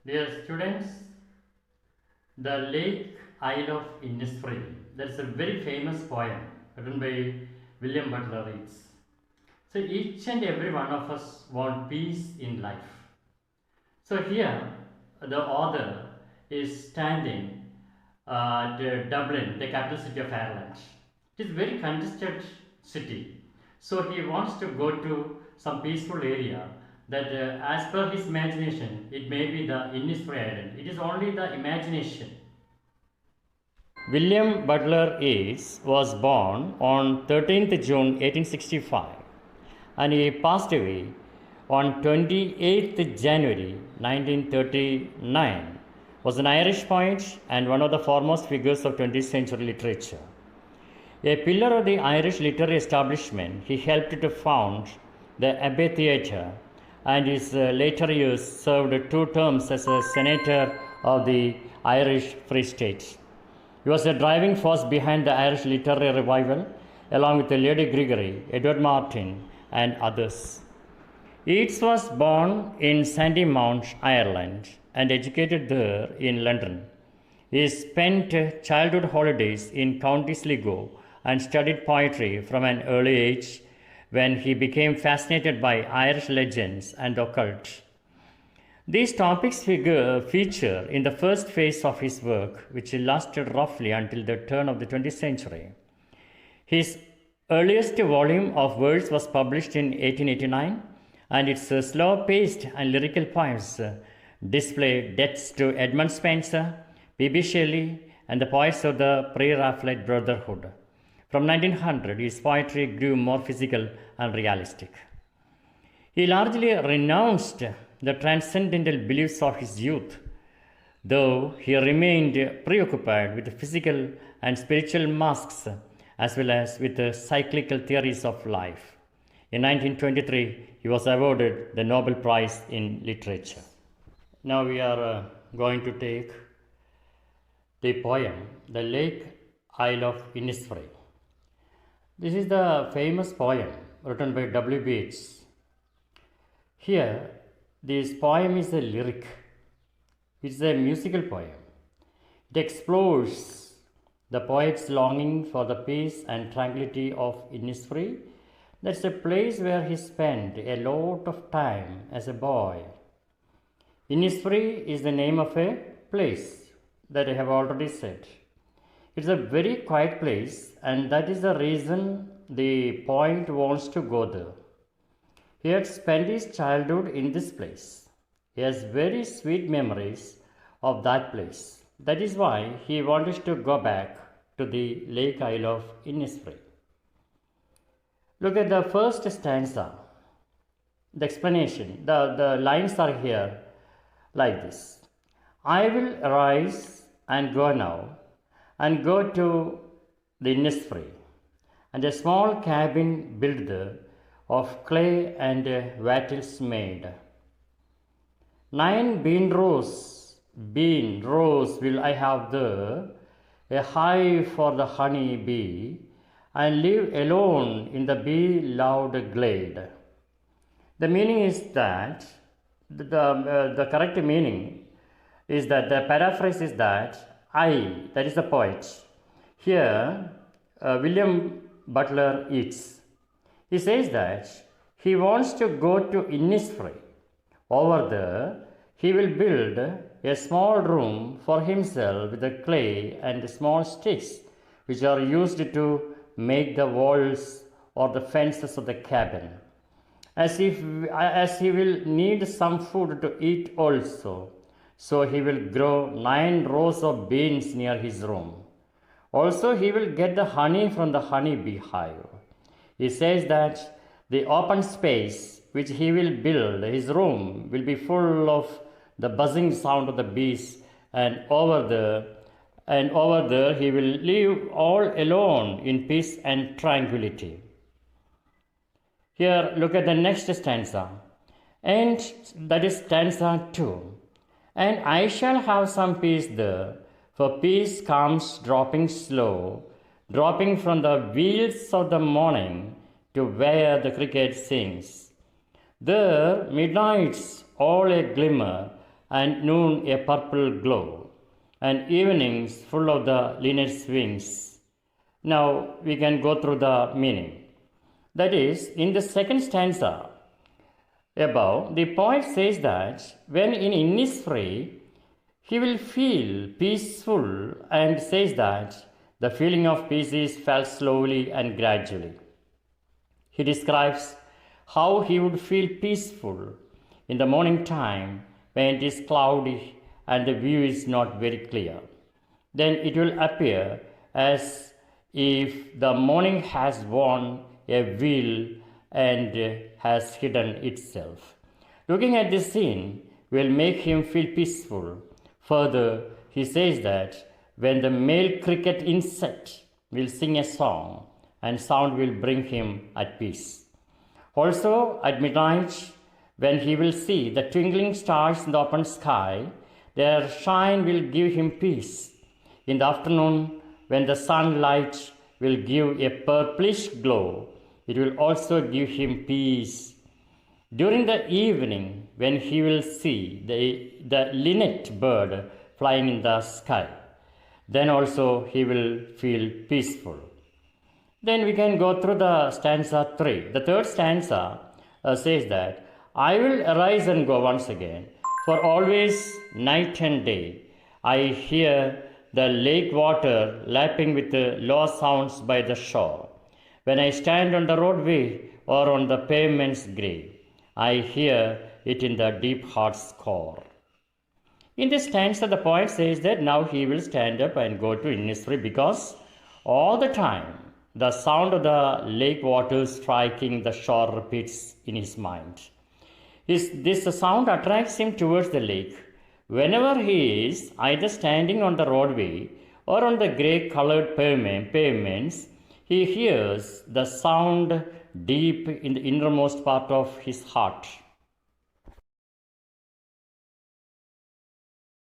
Dear students, the Lake Isle of Innisfree. That's a very famous poem written by William Butler Yeats. So each and every one of us want peace in life. So here the author is standing at Dublin, the capital city of Ireland. It is a very congested city. So he wants to go to some peaceful area that as per his imagination, it may be the Innisfree Island. It is only the imagination. William Butler Yeats was born on 13th June 1865 and he passed away on 28th January 1939. Was an Irish poet and one of the foremost figures of 20th century literature. A pillar of the Irish literary establishment, he helped to found the Abbey Theatre and his later years served 2 terms as a senator of the Irish Free State. He was a driving force behind the Irish literary revival, along with Lady Gregory, Edward Martyn, and others. Yeats was born in Sandymount, Ireland, and educated there in London. He spent childhood holidays in County Sligo and studied poetry from an early age when he became fascinated by Irish legends and the occult. These topics feature in the first phase of his work, which lasted roughly until the turn of the 20th century. His earliest volume of verse was published in 1889, and its slow-paced and lyrical poems display debts to Edmund Spenser, P.B. Shelley, and the poets of the pre-Raphaelite Brotherhood. From 1900, his poetry grew more physical and realistic. He largely renounced the transcendental beliefs of his youth, though he remained preoccupied with physical and spiritual masks as well as with the cyclical theories of life. In 1923, he was awarded the Nobel Prize in Literature. Now we are going to take the poem, The Lake Isle of Innisfree. This is the famous poem written by W B YEATS. Here, this poem is a lyric. It's a musical poem. It explores the poet's longing for the peace and tranquility of Innisfree. That's a place where he spent a lot of time as a boy. Innisfree is the name of a place that I have already said. It's a very quiet place, and that is the reason the poet wants to go there. He had spent his childhood in this place. He has very sweet memories of that place. That is why he wanted to go back to the Lake Isle of Innisfree. Look at the first stanza. The explanation, the lines are here like this. I will arise and go now, and go to the Innisfree, and a small cabin built there of clay and wattles made. 9 bean rows will I have there, a hive for the honey bee, and live alone in the bee-loved glade. The meaning is that, the correct meaning is that, the paraphrase is that, that is the poet. Here, William Butler Yeats. He says that he wants to go to Innisfree. Over there, he will build a small room for himself with the clay and small sticks which are used to make the walls or the fences of the cabin. As he will need some food to eat also, so he will grow 9 rows of beans near his room. Also, he will get the honey from the honey bee hive. He says that the open space which he will build, his room, will be full of the buzzing sound of the bees, and over there he will live all alone in peace and tranquility. Here, look at the next stanza, and that is stanza 2. And I shall have some peace there, for peace comes dropping slow, dropping from the wheels of the morning to where the cricket sings. There midnight's all a glimmer, and noon a purple glow, and evenings full of the linnet's wings. Now we can go through the meaning. That is, in the second stanza above, the poet says that when in Innisfree, he will feel peaceful and says that the feeling of peace is felt slowly and gradually. He describes how he would feel peaceful in the morning time when it is cloudy and the view is not very clear. Then it will appear as if the morning has worn a veil and has hidden itself. Looking at this scene will make him feel peaceful. Further, he says that when the male cricket insect will sing a song, and sound will bring him at peace. Also, at midnight, when he will see the twinkling stars in the open sky, their shine will give him peace. In the afternoon, when the sunlight will give a purplish glow, it will also give him peace. During the evening, when he will see the linnet bird flying in the sky, then also he will feel peaceful. Then we can go through the stanza 3. The third stanza says that, I will arise and go once again, for always night and day I hear the lake water lapping with low sounds by the shore. When I stand on the roadway or on the pavement's grave, I hear it in the deep heart's core. In this stanza, the poet says that now he will stand up and go to Innisfree because all the time the sound of the lake water striking the shore repeats in his mind. This sound attracts him towards the lake. Whenever he is either standing on the roadway or on the grey-colored pavements, he hears the sound deep in the innermost part of his heart.